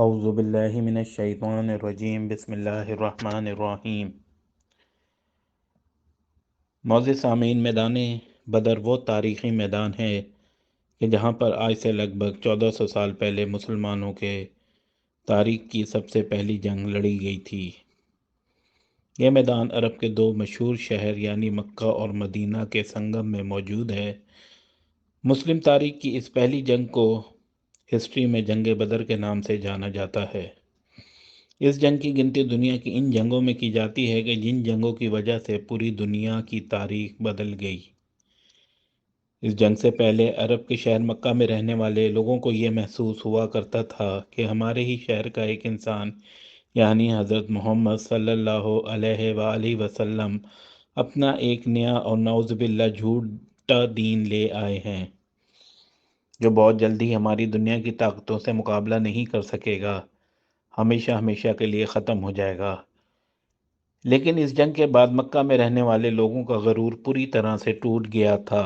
اعوذ باللہ من الشیطان الرجیم بسم اللہ الرحمن الرحیم۔ معزز سامعین، میدان بدر وہ تاریخی میدان ہے کہ جہاں پر آج سے لگ بھگ 1400 سال پہلے مسلمانوں کے تاریخ کی سب سے پہلی جنگ لڑی گئی تھی۔ یہ میدان عرب کے دو مشہور شہر یعنی مکہ اور مدینہ کے سنگم میں موجود ہے۔ مسلم تاریخ کی اس پہلی جنگ کو ہسٹری میں جنگ بدر کے نام سے جانا جاتا ہے۔ اس جنگ کی گنتی دنیا کی ان جنگوں میں کی جاتی ہے کہ جن جنگوں کی وجہ سے پوری دنیا کی تاریخ بدل گئی۔ اس جنگ سے پہلے عرب کے شہر مکہ میں رہنے والے لوگوں کو یہ محسوس ہوا کرتا تھا کہ ہمارے ہی شہر کا ایک انسان یعنی حضرت محمد صلی اللہ علیہ وآلہ وسلم اپنا ایک نیا اور نعوذ باللہ جھوٹا دین لے آئے ہیں، جو بہت جلدی ہماری دنیا کی طاقتوں سے مقابلہ نہیں کر سکے گا، ہمیشہ ہمیشہ کے لیے ختم ہو جائے گا۔ لیکن اس جنگ کے بعد مکہ میں رہنے والے لوگوں کا غرور پوری طرح سے ٹوٹ گیا تھا۔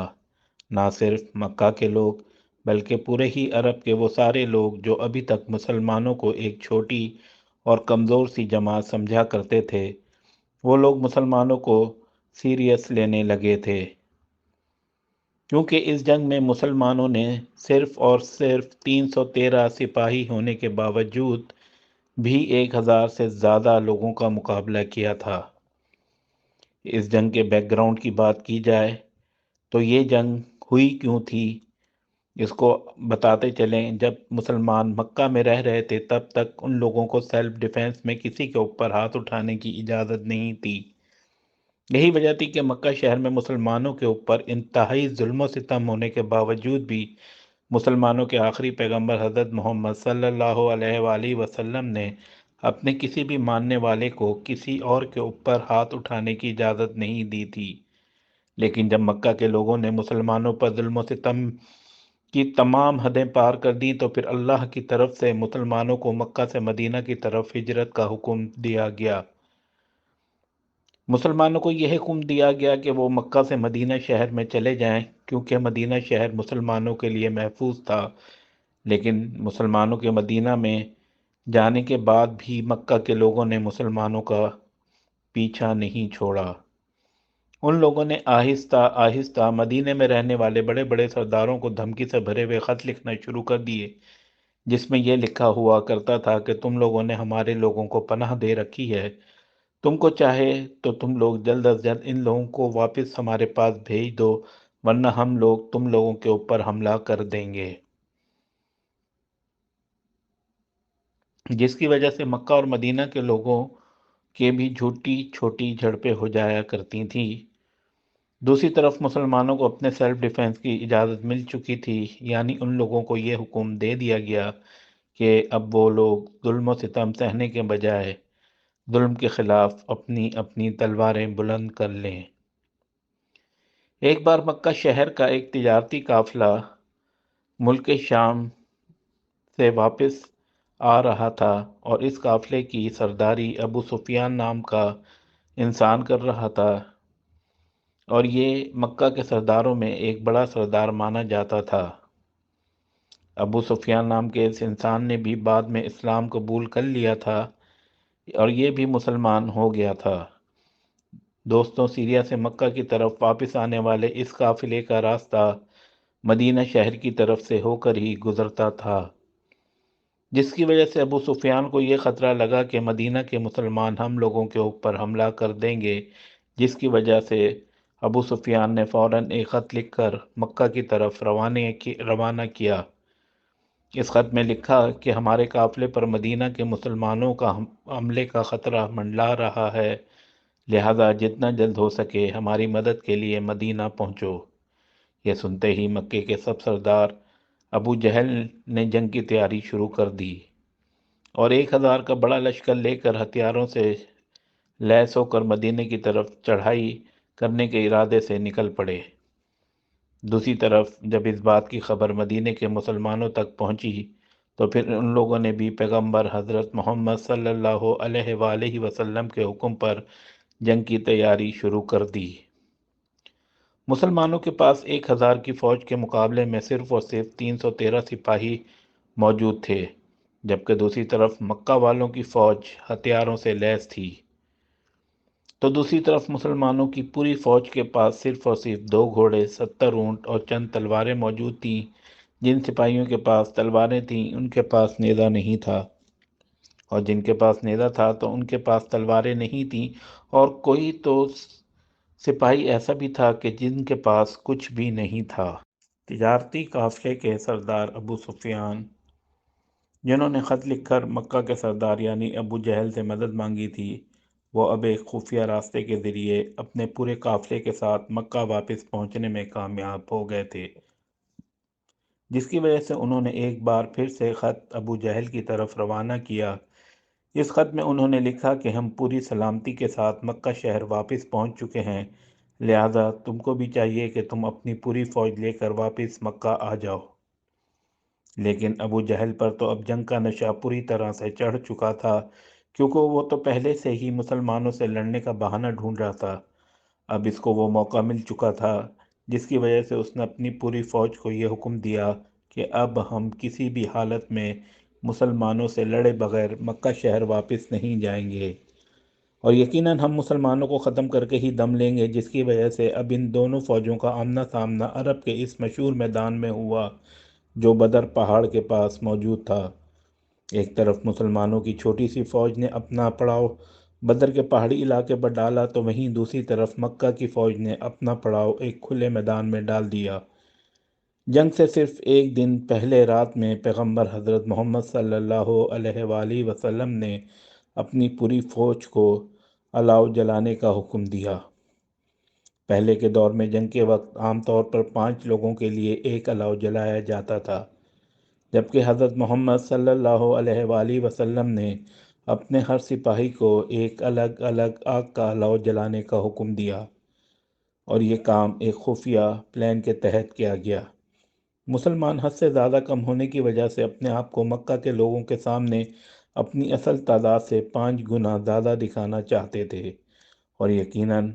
نہ صرف مکہ کے لوگ بلکہ پورے ہی عرب کے وہ سارے لوگ جو ابھی تک مسلمانوں کو ایک چھوٹی اور کمزور سی جماعت سمجھا کرتے تھے، وہ لوگ مسلمانوں کو سیریس لینے لگے تھے، کیونکہ اس جنگ میں مسلمانوں نے صرف اور صرف 313 سپاہی ہونے کے باوجود بھی 1000 سے زیادہ لوگوں کا مقابلہ کیا تھا۔ اس جنگ کے بیک گراؤنڈ کی بات کی جائے تو یہ جنگ ہوئی کیوں تھی، اس کو بتاتے چلیں۔ جب مسلمان مکہ میں رہ رہے تھے تب تک ان لوگوں کو سیلف ڈیفنس میں کسی کے اوپر ہاتھ اٹھانے کی اجازت نہیں تھی۔ یہی وجہ تھی کہ مکہ شہر میں مسلمانوں کے اوپر انتہائی ظلم و ستم ہونے کے باوجود بھی مسلمانوں کے آخری پیغمبر حضرت محمد صلی اللہ علیہ وآلہ وسلم نے اپنے کسی بھی ماننے والے کو کسی اور کے اوپر ہاتھ اٹھانے کی اجازت نہیں دی تھی۔ لیکن جب مکہ کے لوگوں نے مسلمانوں پر ظلم و ستم کی تمام حدیں پار کر دیں تو پھر اللہ کی طرف سے مسلمانوں کو مکہ سے مدینہ کی طرف ہجرت کا حکم دیا گیا۔ مسلمانوں کو یہ حکم دیا گیا کہ وہ مکہ سے مدینہ شہر میں چلے جائیں، کیونکہ مدینہ شہر مسلمانوں کے لیے محفوظ تھا۔ لیکن مسلمانوں کے مدینہ میں جانے کے بعد بھی مکہ کے لوگوں نے مسلمانوں کا پیچھا نہیں چھوڑا۔ ان لوگوں نے آہستہ آہستہ مدینے میں رہنے والے بڑے بڑے سرداروں کو دھمکی سے بھرے ہوئے خط لکھنا شروع کر دیے، جس میں یہ لکھا ہوا کرتا تھا کہ تم لوگوں نے ہمارے لوگوں کو پناہ دے رکھی ہے، تم کو چاہے تو تم لوگ جلد از جلد ان لوگوں کو واپس ہمارے پاس بھیج دو، ورنہ ہم لوگ تم لوگوں کے اوپر حملہ کر دیں گے۔ جس کی وجہ سے مکہ اور مدینہ کے لوگوں کے بھی جھوٹی چھوٹی جھڑپیں ہو جایا کرتی تھیں۔ دوسری طرف مسلمانوں کو اپنے سیلف ڈیفنس کی اجازت مل چکی تھی، یعنی ان لوگوں کو یہ حکم دے دیا گیا کہ اب وہ لوگ ظلم و ستم سہنے کے بجائے ظلم کے خلاف اپنی اپنی تلواریں بلند کر لیں۔ ایک بار مکہ شہر کا ایک تجارتی قافلہ ملک شام سے واپس آ رہا تھا اور اس قافلے کی سرداری ابو سفیان نام کا انسان کر رہا تھا، اور یہ مکہ کے سرداروں میں ایک بڑا سردار مانا جاتا تھا۔ ابو سفیان نام کے اس انسان نے بھی بعد میں اسلام قبول کر لیا تھا اور یہ بھی مسلمان ہو گیا تھا۔ دوستوں، سیریا سے مکہ کی طرف واپس آنے والے اس قافلے کا راستہ مدینہ شہر کی طرف سے ہو کر ہی گزرتا تھا، جس کی وجہ سے ابو سفیان کو یہ خطرہ لگا کہ مدینہ کے مسلمان ہم لوگوں کے اوپر حملہ کر دیں گے، جس کی وجہ سے ابو سفیان نے فوراً ایک خط لکھ کر مکہ کی طرف روانہ کیا۔ اس خط میں لکھا کہ ہمارے قافلے پر مدینہ کے مسلمانوں کا حملے کا خطرہ منڈلا رہا ہے، لہذا جتنا جلد ہو سکے ہماری مدد کے لیے مدینہ پہنچو۔ یہ سنتے ہی مکے کے سب سردار ابو جہل نے جنگ کی تیاری شروع کر دی اور 1000 کا بڑا لشکر لے کر ہتھیاروں سے لیس ہو کر مدینے کی طرف چڑھائی کرنے کے ارادے سے نکل پڑے۔ دوسری طرف جب اس بات کی خبر مدینے کے مسلمانوں تک پہنچی تو پھر ان لوگوں نے بھی پیغمبر حضرت محمد صلی اللہ علیہ وآلہ وسلم کے حکم پر جنگ کی تیاری شروع کر دی۔ مسلمانوں کے پاس 1000 کی فوج کے مقابلے میں صرف اور صرف 313 سپاہی موجود تھے، جبکہ دوسری طرف مکہ والوں کی فوج ہتھیاروں سے لیس تھی۔ تو دوسری طرف مسلمانوں کی پوری فوج کے پاس صرف اور صرف 2 گھوڑے، 70 اونٹ اور چند تلواریں موجود تھیں۔ جن سپاہیوں کے پاس تلواریں تھیں ان کے پاس نیزہ نہیں تھا، اور جن کے پاس نیزہ تھا تو ان کے پاس تلواریں نہیں تھیں، اور کوئی تو سپاہی ایسا بھی تھا کہ جن کے پاس کچھ بھی نہیں تھا۔ تجارتی قافلے کے سردار ابو سفیان، جنہوں نے خط لکھ کر مکہ کے سردار یعنی ابو جہل سے مدد مانگی تھی، وہ اب ایک خفیہ راستے کے ذریعے اپنے پورے قافلے کے ساتھ مکہ واپس پہنچنے میں کامیاب ہو گئے تھے، جس کی وجہ سے انہوں نے ایک بار پھر سے خط ابو جہل کی طرف روانہ کیا۔ اس خط میں انہوں نے لکھا کہ ہم پوری سلامتی کے ساتھ مکہ شہر واپس پہنچ چکے ہیں، لہذا تم کو بھی چاہیے کہ تم اپنی پوری فوج لے کر واپس مکہ آ جاؤ۔ لیکن ابو جہل پر تو اب جنگ کا نشہ پوری طرح سے چڑھ چکا تھا، کیونکہ وہ تو پہلے سے ہی مسلمانوں سے لڑنے کا بہانہ ڈھونڈ رہا تھا۔ اب اس کو وہ موقع مل چکا تھا، جس کی وجہ سے اس نے اپنی پوری فوج کو یہ حکم دیا کہ اب ہم کسی بھی حالت میں مسلمانوں سے لڑے بغیر مکہ شہر واپس نہیں جائیں گے، اور یقیناً ہم مسلمانوں کو ختم کر کے ہی دم لیں گے، جس کی وجہ سے اب ان دونوں فوجوں کا آمنا سامنا عرب کے اس مشہور میدان میں ہوا جو بدر پہاڑ کے پاس موجود تھا۔ ایک طرف مسلمانوں کی چھوٹی سی فوج نے اپنا پڑاؤ بدر کے پہاڑی علاقے پر ڈالا، تو وہیں دوسری طرف مکہ کی فوج نے اپنا پڑاؤ ایک کھلے میدان میں ڈال دیا۔ جنگ سے صرف ایک دن پہلے رات میں پیغمبر حضرت محمد صلی اللہ علیہ وآلہ وسلم نے اپنی پوری فوج کو الاؤ جلانے کا حکم دیا۔ پہلے کے دور میں جنگ کے وقت عام طور پر 5 لوگوں کے لیے ایک الاؤ جلایا جاتا تھا، جبکہ حضرت محمد صلی اللہ علیہ وآلہ وسلم نے اپنے ہر سپاہی کو ایک الگ الگ آگ کا الاؤ جلانے کا حکم دیا، اور یہ کام ایک خفیہ پلان کے تحت کیا گیا۔ مسلمان حد سے زیادہ کم ہونے کی وجہ سے اپنے آپ کو مکہ کے لوگوں کے سامنے اپنی اصل تعداد سے 5 گنا زیادہ دکھانا چاہتے تھے، اور یقیناً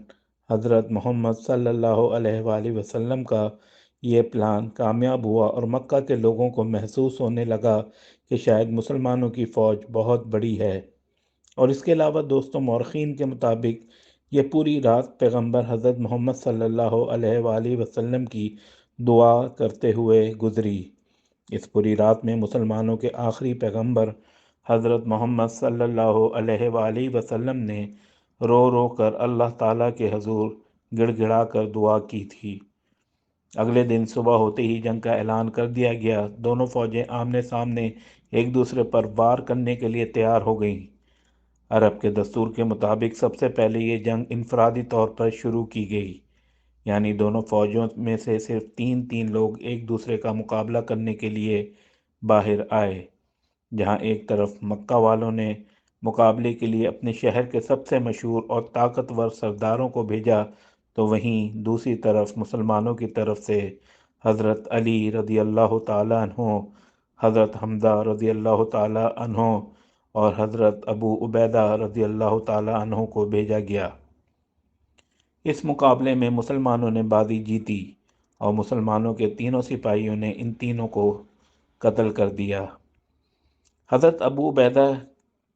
حضرت محمد صلی اللہ علیہ وآلہ وسلم کا یہ پلان کامیاب ہوا، اور مکہ کے لوگوں کو محسوس ہونے لگا کہ شاید مسلمانوں کی فوج بہت بڑی ہے۔ اور اس کے علاوہ دوستوں، مورخین کے مطابق یہ پوری رات پیغمبر حضرت محمد صلی اللہ علیہ وآلہ وسلم کی دعا کرتے ہوئے گزری۔ اس پوری رات میں مسلمانوں کے آخری پیغمبر حضرت محمد صلی اللہ علیہ وآلہ وسلم نے رو رو کر اللہ تعالیٰ کے حضور گڑ گڑا کر دعا کی تھی۔ اگلے دن صبح ہوتے ہی جنگ کا اعلان کر دیا گیا۔ دونوں فوجیں آمنے سامنے ایک دوسرے پر وار کرنے کے لیے تیار ہو گئیں۔ عرب کے دستور کے مطابق سب سے پہلے یہ جنگ انفرادی طور پر شروع کی گئی، یعنی دونوں فوجوں میں سے صرف 3 لوگ ایک دوسرے کا مقابلہ کرنے کے لیے باہر آئے۔ جہاں ایک طرف مکہ والوں نے مقابلے کے لیے اپنے شہر کے سب سے مشہور اور طاقتور سرداروں کو بھیجا، تو وہیں دوسری طرف مسلمانوں کی طرف سے حضرت علی رضی اللہ تعالیٰ عنہ، حضرت حمزہ رضی اللہ تعالیٰ عنہ اور حضرت ابو عبیدہ رضی اللہ تعالیٰ عنہ کو بھیجا گیا۔ اس مقابلے میں مسلمانوں نے بازی جیتی، اور مسلمانوں کے تینوں سپاہیوں نے ان تینوں کو قتل کر دیا۔ حضرت ابو عبیدہ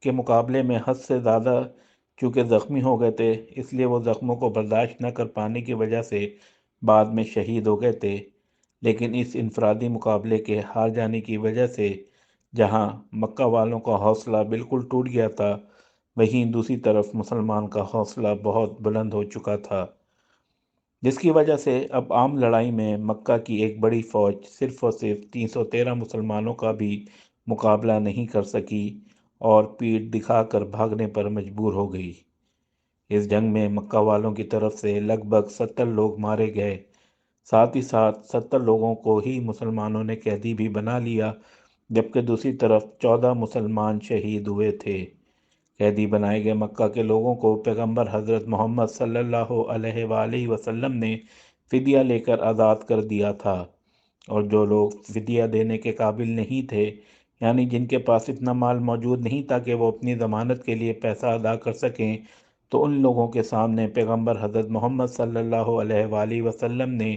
کے مقابلے میں حد سے زیادہ چونکہ زخمی ہو گئے تھے، اس لیے وہ زخموں کو برداشت نہ کر پانے کی وجہ سے بعد میں شہید ہو گئے تھے۔ لیکن اس انفرادی مقابلے کے ہار جانے کی وجہ سے جہاں مکہ والوں کا حوصلہ بالکل ٹوٹ گیا تھا، وہیں دوسری طرف مسلمان کا حوصلہ بہت بلند ہو چکا تھا، جس کی وجہ سے اب عام لڑائی میں مکہ کی ایک بڑی فوج صرف اور صرف 313 مسلمانوں کا بھی مقابلہ نہیں کر سکی، اور پیٹھ دکھا کر بھاگنے پر مجبور ہو گئی۔ اس جنگ میں مکہ والوں کی طرف سے لگ بھگ 70 لوگ مارے گئے، ساتھ ہی ساتھ 70 لوگوں کو ہی مسلمانوں نے قیدی بھی بنا لیا، جبکہ دوسری طرف 14 مسلمان شہید ہوئے تھے۔ قیدی بنائے گئے مکہ کے لوگوں کو پیغمبر حضرت محمد صلی اللہ علیہ وآلہ وسلم نے فدیہ لے کر آزاد کر دیا تھا، اور جو لوگ فدیہ دینے کے قابل نہیں تھے، یعنی جن کے پاس اتنا مال موجود نہیں تھا کہ وہ اپنی ضمانت کے لیے پیسہ ادا کر سکیں، تو ان لوگوں کے سامنے پیغمبر حضرت محمد صلی اللہ علیہ وآلہ وسلم نے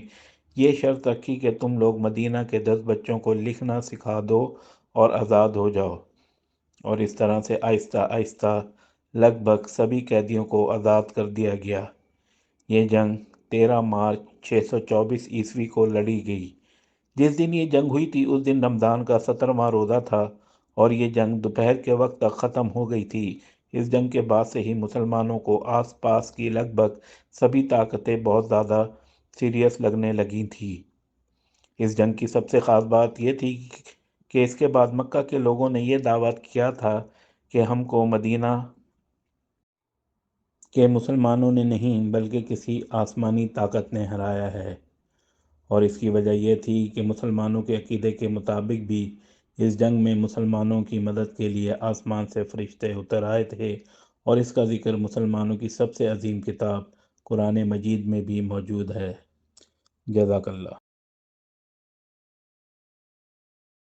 یہ شرط رکھی کہ تم لوگ مدینہ کے 10 بچوں کو لکھنا سکھا دو اور آزاد ہو جاؤ۔ اور اس طرح سے آہستہ آہستہ لگ بھگ سبھی قیدیوں کو آزاد کر دیا گیا۔ یہ جنگ 13 مارچ 624 کو لڑی گئی۔ جس دن یہ جنگ ہوئی تھی اس دن رمضان کا 17واں روزہ تھا اور یہ جنگ دوپہر کے وقت تک ختم ہو گئی تھی۔ اس جنگ کے بعد سے ہی مسلمانوں کو آس پاس کی لگ بھگ سبھی طاقتیں بہت زیادہ سیریس لگنے لگی تھی۔ اس جنگ کی سب سے خاص بات یہ تھی کہ اس کے بعد مکہ کے لوگوں نے یہ دعویٰ کیا تھا کہ ہم کو مدینہ کے مسلمانوں نے نہیں بلکہ کسی آسمانی طاقت نے ہرایا ہے، اور اس کی وجہ یہ تھی کہ مسلمانوں کے عقیدے کے مطابق بھی اس جنگ میں مسلمانوں کی مدد کے لیے آسمان سے فرشتے اتر آئے تھے، اور اس کا ذکر مسلمانوں کی سب سے عظیم کتاب قرآن مجید میں بھی موجود ہے۔ جزاک اللہ۔